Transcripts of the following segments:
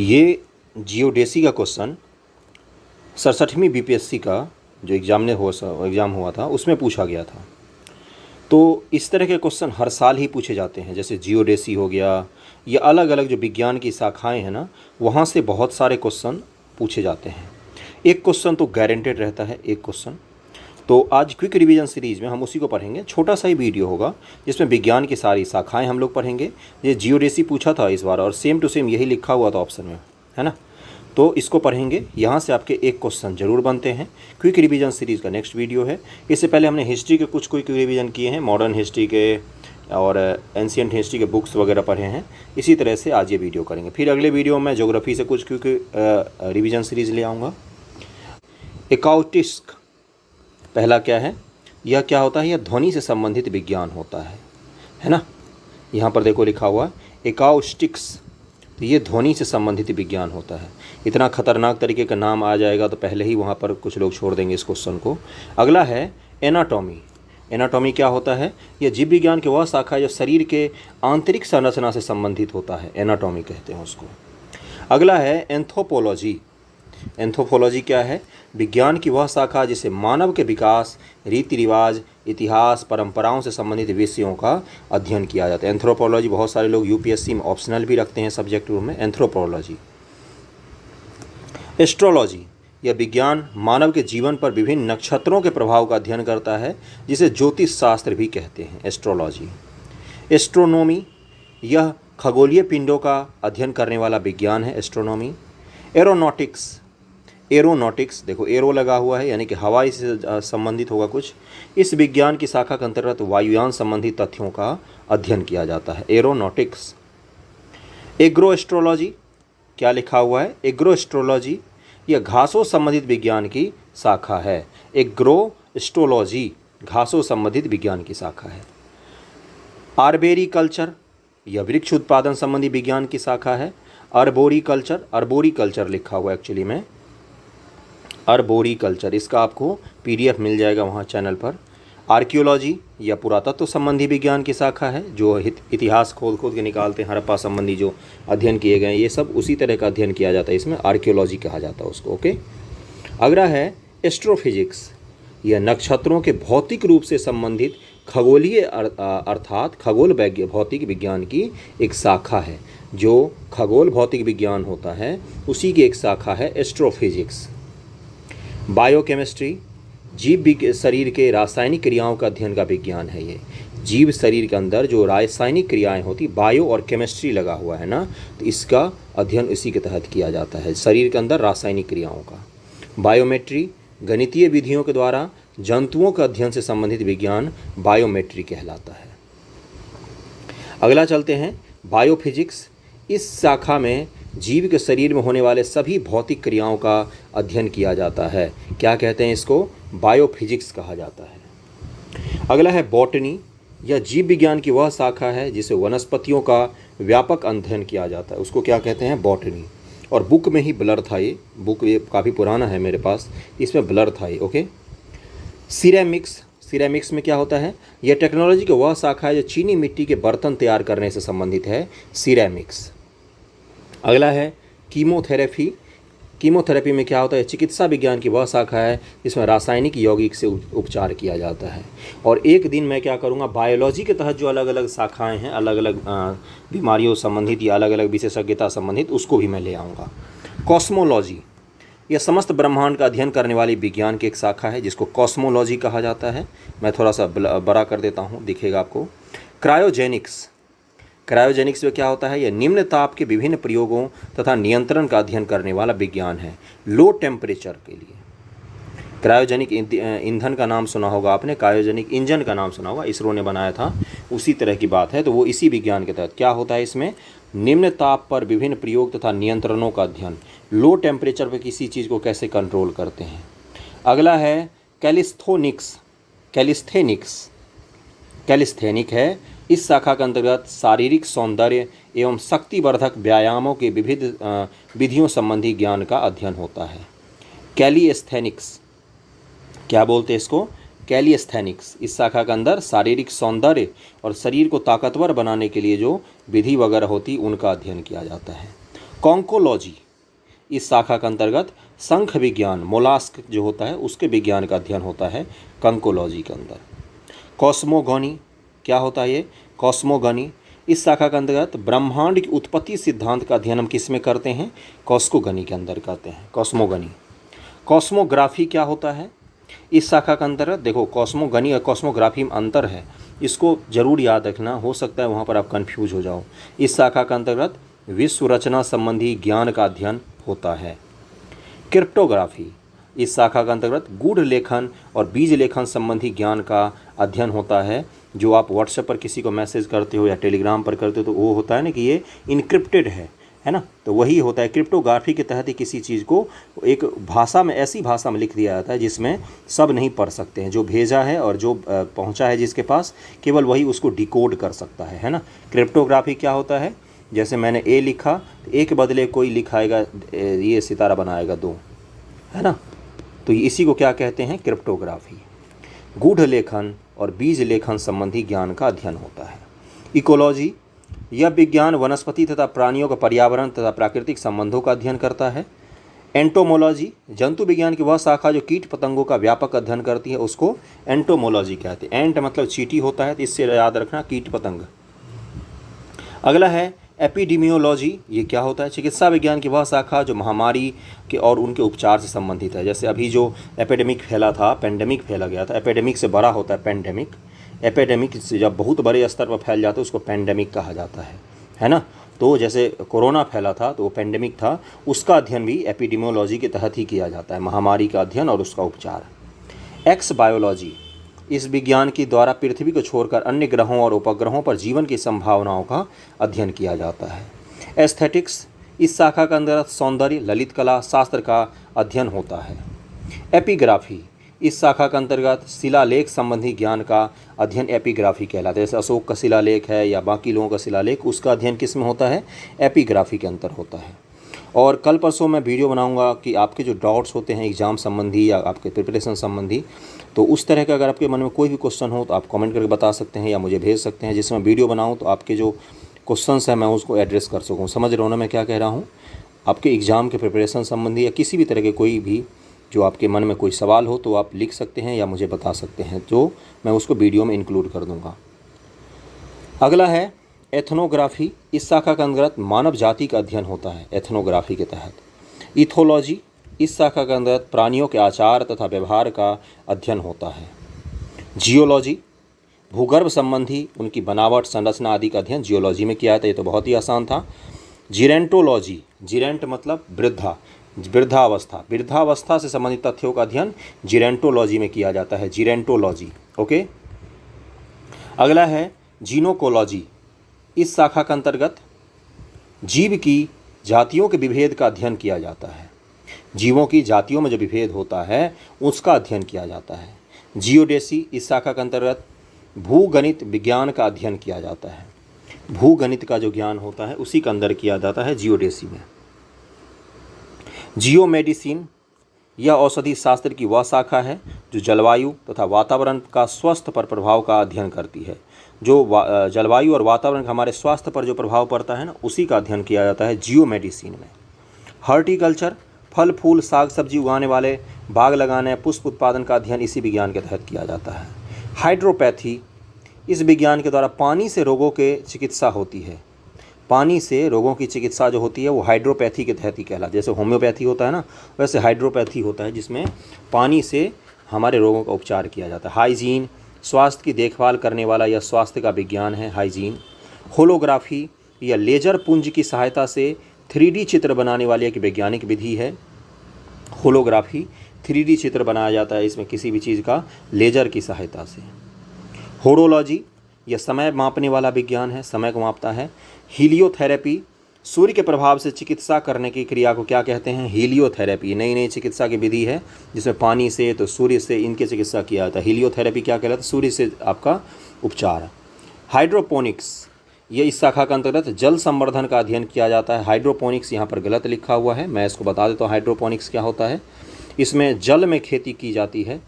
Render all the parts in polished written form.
ये जियोडेसी का question 67वीं BPSC का जो एग्ज़ाम हुआ था उसमें पूछा गया था। तो इस तरह के क्वेश्चन हर साल ही पूछे जाते हैं, जैसे जियोडेसी हो गया, ये अलग अलग जो विज्ञान की शाखाएं हैं ना, वहाँ से बहुत सारे क्वेश्चन पूछे जाते हैं। एक क्वेश्चन तो गारंटेड रहता है, एक क्वेश्चन। तो आज क्विक रिवीजन सीरीज़ में हम उसी को पढ़ेंगे। छोटा सा ही वीडियो होगा जिसमें विज्ञान की सारी शाखाएं हम लोग पढ़ेंगे। ये जियोडेसी पूछा था इस बार और सेम टू सेम यही लिखा हुआ था ऑप्शन में, है ना। तो इसको पढ़ेंगे, यहाँ से आपके एक क्वेश्चन जरूर बनते हैं। क्विक रिवीजन सीरीज़ का नेक्स्ट वीडियो है। इससे पहले हमने हिस्ट्री के कुछ क्विक रिवीजन किए हैं, मॉडर्न हिस्ट्री के और एंशिएंट हिस्ट्री के बुक्स वगैरह पढ़े हैं। इसी तरह से आज ये वीडियो करेंगे। फिर अगले वीडियो में ज्योग्राफी से कुछ क्विक रिवीजन सीरीज़ ले आऊँगा। एकाउस्टिक्स पहला क्या है, यह क्या होता है, यह ध्वनि से संबंधित विज्ञान होता है ना। यहाँ पर देखो लिखा हुआ एकाउस्टिक्स, तो ये ध्वनि से संबंधित विज्ञान होता है। इतना खतरनाक तरीके का नाम आ जाएगा तो पहले ही वहाँ पर कुछ लोग छोड़ देंगे इस क्वेश्चन को। अगला है एनाटॉमी। एनाटॉमी क्या होता है, यह जीव विज्ञान की वह शाखा है जो शरीर के आंतरिक संरचना से संबंधित होता है, एनाटॉमी कहते हैं उसको। अगला है एंथ्रोपोलॉजी। एंथ्रोपोलॉजी क्या है, विज्ञान की वह शाखा जिसे मानव के विकास, रीति रिवाज, इतिहास, परंपराओं से संबंधित विषयों का अध्ययन किया जाता है। एंथ्रोपोलॉजी बहुत सारे लोग यूपीएससी में ऑप्शनल भी रखते हैं सब्जेक्ट रूप में, एंथ्रोपोलॉजी। एस्ट्रोलॉजी, यह विज्ञान मानव के जीवन पर विभिन्न नक्षत्रों के प्रभाव का अध्ययन करता है, जिसे ज्योतिष शास्त्र भी कहते हैं, एस्ट्रोलॉजी। एस्ट्रोनॉमी, यह खगोलीय पिंडों का अध्ययन करने वाला विज्ञान है, एस्ट्रोनॉमी। एरोनॉटिक्स, एरोनॉटिक्स देखो एरो लगा हुआ है यानी कि हवाई से संबंधित होगा कुछ। इस विज्ञान की शाखा के अंतर्गत वायुयान संबंधी तथ्यों का अध्ययन किया जाता है, एरोनॉटिक्स। एग्रो एस्ट्रोलॉजी, क्या लिखा हुआ है, एग्रो एस्ट्रोलॉजी, यह घासों संबंधित विज्ञान की शाखा है। एग्रो एस्ट्रोलॉजी घासों संबंधित विज्ञान की शाखा है। आर्बेरिकल्चर, यह वृक्ष उत्पादन संबंधी विज्ञान की शाखा है। अर्बोरिकल्चर, अर्बोरिकल्चर लिखा हुआ एक्चुअली में अर्बोरिकल्चर, इसका आपको पीडीएफ मिल जाएगा वहाँ चैनल पर। आर्कियोलॉजी, यह पुरातत्व संबंधी विज्ञान की शाखा है, जो इतिहास खोद खोद के निकालते हैं, हड़प्पा संबंधी जो अध्ययन किए गए हैं, ये सब उसी तरह का अध्ययन किया जाता है, इसमें आर्कियोलॉजी कहा जाता है उसको। ओके। अगला है एस्ट्रोफिजिक्स, यह नक्षत्रों के भौतिक रूप से संबंधित खगोलीय अर्थात खगोल भौतिक विज्ञान की एक शाखा है। जो खगोल भौतिक विज्ञान होता है उसी की एक शाखा है एस्ट्रोफिजिक्स। बायोकेमिस्ट्री, जीव शरीर के रासायनिक क्रियाओं का अध्ययन का विज्ञान है। ये जीव शरीर के अंदर जो रासायनिक क्रियाएं होती, बायो और केमिस्ट्री लगा हुआ है ना, तो इसका अध्ययन इसी के तहत किया जाता है, शरीर के अंदर रासायनिक क्रियाओं का। बायोमेट्री, गणितीय विधियों के द्वारा जंतुओं के अध्ययन से संबंधित विज्ञान बायोमेट्री कहलाता है। अगला चलते हैं बायोफिजिक्स। इस शाखा में जीव के शरीर में होने वाले सभी भौतिक क्रियाओं का अध्ययन किया जाता है। क्या कहते हैं इसको, बायोफिजिक्स कहा जाता है। अगला है बॉटनी, यह जीव विज्ञान की वह शाखा है जिसे वनस्पतियों का व्यापक अध्ययन किया जाता है, उसको क्या कहते हैं, बॉटनी। और बुक में ही ब्लर था, ये बुक ये काफ़ी पुराना है मेरे पास, इसमें ब्लर था ये। ओके। सिरेमिक्स, सिरेमिक्स में क्या होता है, यह टेक्नोलॉजी की वह शाखा है जो चीनी मिट्टी के बर्तन तैयार करने से संबंधित है, सिरेमिक्स। अगला है कीमोथेरेपी। कीमोथेरेपी में क्या होता है, चिकित्सा विज्ञान की वह शाखा है जिसमें रासायनिक यौगिक से उपचार किया जाता है। और एक दिन मैं क्या करूँगा, बायोलॉजी के तहत जो अलग अलग शाखाएं हैं, अलग अलग बीमारियों संबंधित या अलग अलग विशेषज्ञता संबंधित, उसको भी मैं ले आऊँगा। कॉस्मोलॉजी, यह समस्त ब्रह्मांड का अध्ययन करने वाली विज्ञान की एक शाखा है जिसको कॉस्मोलॉजी कहा जाता है। मैं थोड़ा सा बड़ा कर देता हूँ, दिखेगा आपको। क्रायोजेनिक्स, क्रायोजेनिक्स में क्या होता है, यह निम्न ताप के विभिन्न प्रयोगों तथा नियंत्रण का अध्ययन करने वाला विज्ञान है, लो टेम्परेचर के लिए। क्रायोजेनिक ईंधन का नाम सुना होगा आपने, क्रायोजेनिक इंजन का नाम सुना होगा, इसरो ने बनाया था, उसी तरह की बात है। तो वो इसी विज्ञान के तहत क्या होता है, इसमें निम्न ताप पर विभिन्न प्रयोग तथा नियंत्रणों का अध्ययन, लो टेम्परेचर पर किसी चीज़ को कैसे कंट्रोल करते हैं। अगला है कैलिस्थोनिक्स, कैलिस्थेनिक्स, कैलिस्थेनिक है, इस शाखा के अंतर्गत शारीरिक सौंदर्य एवं शक्तिवर्धक व्यायामों के विविध विधियों संबंधी ज्ञान का अध्ययन होता है। कैलिस्थेनिक्स, क्या बोलते हैं इसको, कैलिस्थेनिक्स। इस शाखा के अंदर शारीरिक सौंदर्य और शरीर को ताकतवर बनाने के लिए जो विधि वगैरह होती उनका अध्ययन किया जाता है। कॉन्कोलॉजी इस शाखा के अंतर्गत शंख विज्ञान, मोलास्क जो होता है उसके विज्ञान का अध्ययन होता है कॉन्कोलॉजी के अंदर। कॉस्मोगॉनी क्या होता है ये? कॉस्मोगॉनी इस शाखा के अंतर्गत ब्रह्मांड की उत्पत्ति सिद्धांत का अध्ययन हम किस में करते हैं? कॉस्मोगॉनी के अंदर करते हैं, कॉस्मोगॉनी। कॉस्मोग्राफी क्या होता है? इस शाखा के अंतर्गत देखो कॉस्मोगॉनी और कॉस्मोग्राफी में अंतर है, इसको जरूर याद रखना, हो सकता है वहाँ पर आप कंफ्यूज हो जाओ। इस शाखा के अंतर्गत विश्व रचना संबंधी ज्ञान का अध्ययन होता है। क्रिप्टोग्राफी इस शाखा के अंतर्गत गूढ़ लेखन और बीज लेखन संबंधी ज्ञान का अध्ययन होता है। जो आप व्हाट्सएप पर किसी को मैसेज करते हो या टेलीग्राम पर करते हो तो वो होता है ना कि ये इनक्रिप्टेड है ना, तो वही होता है। क्रिप्टोग्राफी के तहत ही किसी चीज़ को एक भाषा में, ऐसी भाषा में लिख दिया जाता है जिसमें सब नहीं पढ़ सकते हैं, जो भेजा है और जो पहुंचा है जिसके पास, केवल वही उसको डिकोड कर सकता है ना। क्रिप्टोग्राफी क्या होता है? जैसे मैंने ए लिखा तो ए के बदले कोई लिखाएगा ये सितारा बनाएगा 2, है ना, तो इसी को क्या कहते हैं? क्रिप्टोग्राफी। गूढ़ लेखन और बीज लेखन संबंधी ज्ञान का अध्ययन होता है। इकोलॉजी यह विज्ञान वनस्पति तथा प्राणियों का पर्यावरण तथा प्राकृतिक संबंधों का अध्ययन करता है। एंटोमोलॉजी जंतु विज्ञान की वह शाखा जो कीट पतंगों का व्यापक अध्ययन करती है उसको एंटोमोलॉजी कहते हैं। एंट मतलब चींटी होता है, तो इससे याद रखना कीट पतंग। अगला है एपिडेमियोलॉजी। ये क्या होता है? चिकित्सा विज्ञान की वह शाखा जो महामारी के और उनके उपचार से संबंधित है। जैसे अभी जो एपिडेमिक फैला था, पेंडेमिक फैला गया था, एपिडेमिक से बड़ा होता है पेंडेमिक। एपिडेमिक से जब बहुत बड़े स्तर पर फैल जाता है उसको पेंडेमिक कहा जाता है ना। तो जैसे कोरोना फैला था तो वो पेंडेमिक था, उसका अध्ययन भी एपिडेमियोलॉजी के तहत ही किया जाता है, महामारी का अध्ययन और उसका उपचार। एक्स बायोलॉजी इस विज्ञान के द्वारा पृथ्वी को छोड़कर अन्य ग्रहों और उपग्रहों पर जीवन की संभावनाओं का अध्ययन किया जाता है। एस्थेटिक्स इस शाखा के अंदर सौंदर्य, ललित कला शास्त्र का अध्ययन होता है। एपिग्राफी इस शाखा के अंतर्गत शिलालेख संबंधी ज्ञान का अध्ययन एपिग्राफी कहलाता है। जैसे अशोक का शिलालेख है या बाकी लोगों का शिलालेख, उसका अध्ययन किस में होता है? एपिग्राफी के अंतर होता है। और कल परसों मैं वीडियो बनाऊंगा कि आपके जो डाउट्स होते हैं एग्ज़ाम संबंधी या आपके प्रिपरेशन संबंधी, तो उस तरह का अगर आपके मन में कोई भी क्वेश्चन हो तो आप कमेंट करके बता सकते हैं या मुझे भेज सकते हैं, जिसमें वीडियो बनाऊं तो आपके जो क्वेश्चंस हैं मैं उसको एड्रेस कर सकूं। समझ रहे हो ना मैं क्या कह रहा हूं? आपके एग्ज़ाम के प्रिपरेशन संबंधी या किसी भी तरह के कोई भी जो आपके मन में कोई सवाल हो तो आप लिख सकते हैं या मुझे बता सकते हैं, तो मैं उसको वीडियो में इंक्लूड कर दूँगा। अगला है एथनोग्राफी। इस शाखा के अंतर्गत मानव जाति का अध्ययन होता है एथनोग्राफी के तहत। इथोलॉजी इस शाखा के अंतर्गत प्राणियों के आचार तथा व्यवहार का अध्ययन होता है। जियोलॉजी भूगर्भ संबंधी उनकी बनावट, संरचना आदि का अध्ययन जियोलॉजी में किया जाता है। ये तो बहुत ही आसान था। जिरेंटोलॉजी, जिरेंट मतलब वृद्धा, वृद्धावस्था से संबंधित तथ्यों का अध्ययन जिरेंटोलॉजी में किया जाता है। जिरेंटोलॉजी, ओके। अगला है जीनोकोलॉजी। इस शाखा के अंतर्गत जीव की जातियों के विभेद का अध्ययन किया जाता है। जीवों की जातियों में जो विभेद होता है उसका अध्ययन किया जाता है। जियोडेसी इस शाखा के अंतर्गत भूगणित विज्ञान का अध्ययन किया जाता है। भूगणित का जो ज्ञान होता है उसी के अंदर किया जाता है जियोडेसी में। जियोमेडिसिन यह औषधि शास्त्र की वह शाखा है जो जलवायु तथा वातावरण का स्वास्थ्य पर प्रभाव का अध्ययन करती है। जो जलवायु और वातावरण का हमारे स्वास्थ्य पर जो प्रभाव पड़ता है ना, उसी का अध्ययन किया जाता है जियोमेडिसिन में। हॉर्टिकल्चर फल फूल साग सब्जी उगाने वाले, बाग लगाने, पुष्प उत्पादन का अध्ययन इसी विज्ञान के तहत किया जाता है। हाइड्रोपैथी इस विज्ञान के द्वारा पानी से रोगों के चिकित्सा होती है। पानी से रोगों की चिकित्सा जो होती है वो हाइड्रोपैथी के तहत ही कहलाती है। जैसे होम्योपैथी होता है ना, वैसे हाइड्रोपैथी होता है जिसमें पानी से हमारे रोगों का उपचार किया जाता है। हाइजीन स्वास्थ्य की देखभाल करने वाला यह स्वास्थ्य का विज्ञान है, हाइजीन। होलोग्राफी यह लेजर पुंज की सहायता से 3D चित्र बनाने वाली एक वैज्ञानिक विधि है। होलोग्राफी 3D चित्र बनाया जाता है इसमें किसी भी चीज़ का लेजर की सहायता से। होरोलॉजी यह समय मापने वाला विज्ञान है, समय को मापता है। हीलियोथेरेपी सूर्य के प्रभाव से चिकित्सा करने की क्रिया को क्या कहते हैं? हीलियोथेरेपी। नई नई चिकित्सा की विधि है जिसमें पानी से तो सूर्य से इनके चिकित्सा किया जाता है। हीलियोथेरेपी क्या कहलाता है? सूर्य से आपका उपचार। हाइड्रोपोनिक्स ये इस शाखा के अंतर्गत जल संवर्धन का अध्ययन किया जाता है। हाइड्रोपोनिक्स यहाँ पर गलत लिखा हुआ है, मैं इसको बता देता हूँ। हाइड्रोपोनिक्स क्या होता है? इसमें जल में खेती की जाती है,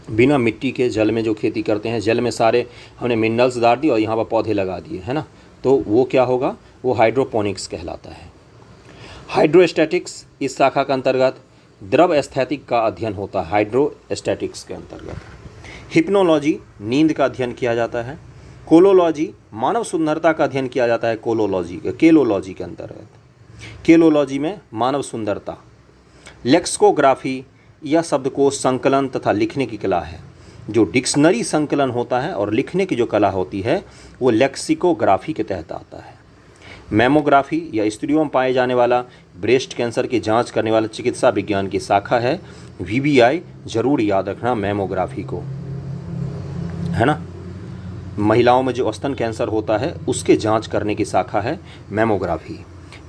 बिना मिट्टी के जल में जो खेती करते हैं, जल में सारे हमने मिनरल्स डाल दिए और यहाँ पर पौधे लगा दिए, है ना, तो वो क्या होगा? वो हाइड्रोपोनिक्स कहलाता है। हाइड्रोस्टैटिक्स इस शाखा के अंतर्गत द्रव स्थैतिक का अध्ययन होता है, हाइड्रोस्टैटिक्स के अंतर्गत। हिप्नोलॉजी नींद का अध्ययन किया जाता है। कोलोलॉजी मानव सुंदरता का अध्ययन किया जाता है, केलोलॉजी के अंतर्गत। केलोलॉजी में मानव सुंदरता। लेक्सिकोग्राफी यह शब्दकोश संकलन तथा लिखने की कला है। जो डिक्शनरी संकलन होता है और लिखने की जो कला होती है वो लेक्सिकोग्राफी के तहत आता है। मैमोग्राफी या स्त्रियों में पाए जाने वाला ब्रेस्ट कैंसर की जांच करने वाला चिकित्सा विज्ञान की शाखा है। VBI जरूर याद रखना मैमोग्राफी को, है ना। महिलाओं में जो स्तन कैंसर होता है उसके जांच करने की शाखा है मैमोग्राफी।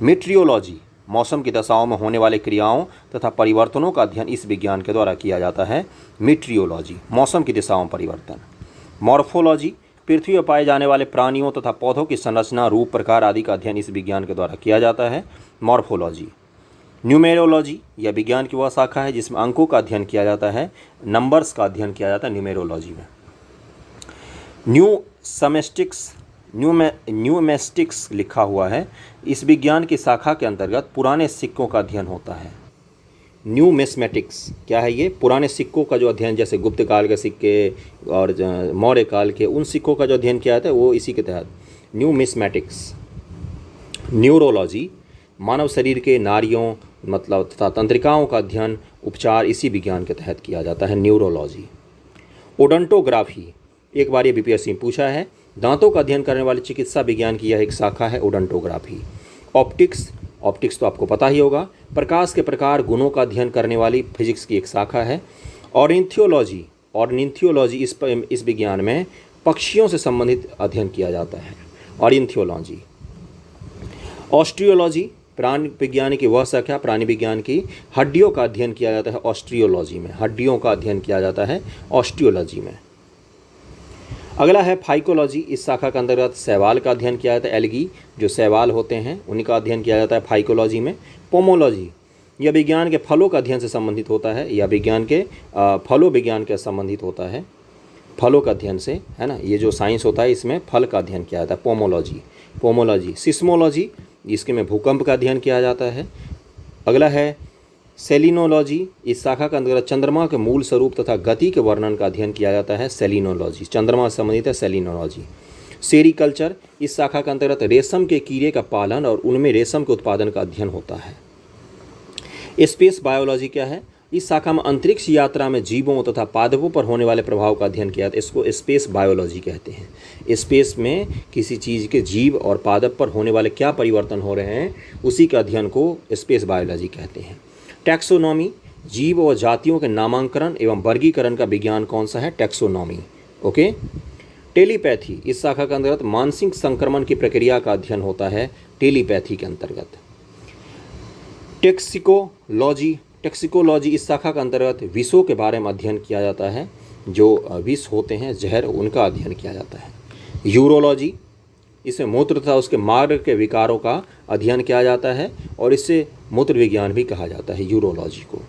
मीट्रियोलॉजी मौसम की दशाओं में होने वाले क्रियाओं तथा परिवर्तनों का अध्ययन इस विज्ञान के द्वारा किया जाता है। मीट्रियोलॉजी मौसम की दिशाओं में परिवर्तन। मॉर्फोलॉजी पृथ्वी पर पाए जाने वाले प्राणियों तथा पौधों की संरचना, रूप, प्रकार आदि का अध्ययन इस विज्ञान के द्वारा किया जाता है, मॉर्फोलॉजी। न्यूमेरोलॉजी यह विज्ञान की वह शाखा है जिसमें अंकों का अध्ययन किया जाता है, नंबर्स का अध्ययन किया जाता है न्यूमेरोलॉजी में। न्यूमेस्टिक्स लिखा हुआ है, इस विज्ञान की शाखा के अंतर्गत पुराने सिक्कों का अध्ययन होता है। न्यूमिस्मेटिक्स क्या है ये? पुराने सिक्कों का जो अध्ययन, जैसे गुप्त काल के सिक्के और मौर्य काल के, उन सिक्कों का जो अध्ययन किया जाता है वो इसी के तहत न्यूमिस्मेटिक्स। न्यूरोलॉजी मानव शरीर के नाड़ियों मतलब तथा तंत्रिकाओं का अध्ययन, उपचार इसी विज्ञान के तहत किया जाता है, न्यूरोलॉजी। ओडोंटोग्राफी एक बार ये BPSC में पूछा है, दांतों का अध्ययन करने वाले चिकित्सा विज्ञान की यह एक शाखा है, ओडोंटोग्राफी। ऑप्टिक्स तो आपको पता ही होगा, प्रकाश के प्रकार गुणों का अध्ययन करने वाली फिजिक्स की एक शाखा है। ऑर्निथियोलॉजी इस विज्ञान में पक्षियों से संबंधित अध्ययन किया जाता है, ऑर्निथियोलॉजी। ऑस्ट्रियोलॉजी प्राणी विज्ञान की वह शाखा, प्राणी विज्ञान की हड्डियों का अध्ययन किया जाता है, ऑस्ट्रियोलॉजी में हड्डियों का अध्ययन किया जाता है ऑस्ट्रियोलॉजी में। अगला है फाइकोलॉजी, इस शाखा के अंतर्गत शैवाल का अध्ययन किया जाता है, एल्गी जो शैवाल होते हैं उन्हीं का अध्ययन किया जाता है फाइकोलॉजी में। पोमोलॉजी यह विज्ञान के फलों का अध्ययन से संबंधित होता है, या विज्ञान के फलों विज्ञान के संबंधित होता है, फलों का अध्ययन से, है ना। ये जो साइंस होता है इसमें फल का अध्ययन किया जाता है, पोमोलॉजी। सिस्मोलॉजी इसके में भूकंप का अध्ययन किया जाता है। अगला है सेलिनोलॉजी, इस शाखा के अंतर्गत चंद्रमा के मूल स्वरूप तथा गति के वर्णन का अध्ययन किया जाता है, सेलिनोलॉजी, चंद्रमा से संबंधित है सेलिनोलॉजी। सेरिकल्चर इस शाखा के अंतर्गत रेशम के कीड़े का पालन और उनमें रेशम के उत्पादन का अध्ययन होता है। स्पेस बायोलॉजी क्या है? इस शाखा में अंतरिक्ष यात्रा में जीवों तथा पादपों पर होने वाले प्रभाव का अध्ययन किया जाता है, इसको स्पेस बायोलॉजी कहते हैं। स्पेस में किसी चीज़ के जीव और पादप पर होने वाले क्या परिवर्तन हो रहे हैं उसी के अध्ययन को स्पेस बायोलॉजी कहते हैं। टैक्सोनॉमी जीव और जातियों के नामांकन एवं वर्गीकरण का विज्ञान कौन सा है? टैक्सोनॉमी। ओके। टेलीपैथी इस शाखा के अंतर्गत मानसिक संक्रमण की प्रक्रिया का अध्ययन होता है, टेलीपैथी के अंतर्गत। टैक्सिकोलॉजी इस शाखा के अंतर्गत विषों के बारे में अध्ययन किया जाता है, जो विष होते हैं जहर, उनका अध्ययन किया जाता है। यूरोलॉजी इसमें मूत्र तथा उसके मार्ग के विकारों का अध्ययन किया जाता है और इससे मूत्र विज्ञान भी कहा जाता है, यूरोलॉजी को।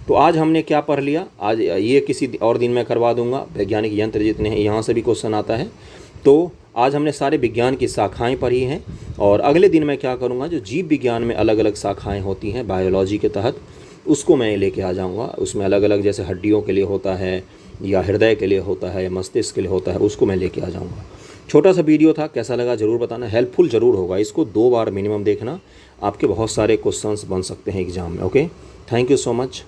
तो आज हमने क्या पढ़ लिया? आज ये किसी और दिन में करवा दूंगा, वैज्ञानिक यंत्र जितने हैं यहाँ से भी क्वेश्चन आता है। तो आज हमने सारे विज्ञान की शाखाएं पढ़ी हैं और अगले दिन मैं क्या करूँगा, जो जीव विज्ञान में अलग अलग शाखाएँ होती हैं बायोलॉजी के तहत, उसको मैं लेके आ जाऊँगा। उसमें अलग अलग जैसे हड्डियों के लिए होता है या हृदय के लिए होता है या मस्तिष्क के लिए होता है, उसको मैं लेके आ जाऊँगा। छोटा सा वीडियो था, कैसा लगा ज़रूर बताना, हेल्पफुल ज़रूर होगा। इसको 2 बार मिनिमम देखना, आपके बहुत सारे क्वेश्चंस बन सकते हैं एग्जाम में। Okay, thank you so much.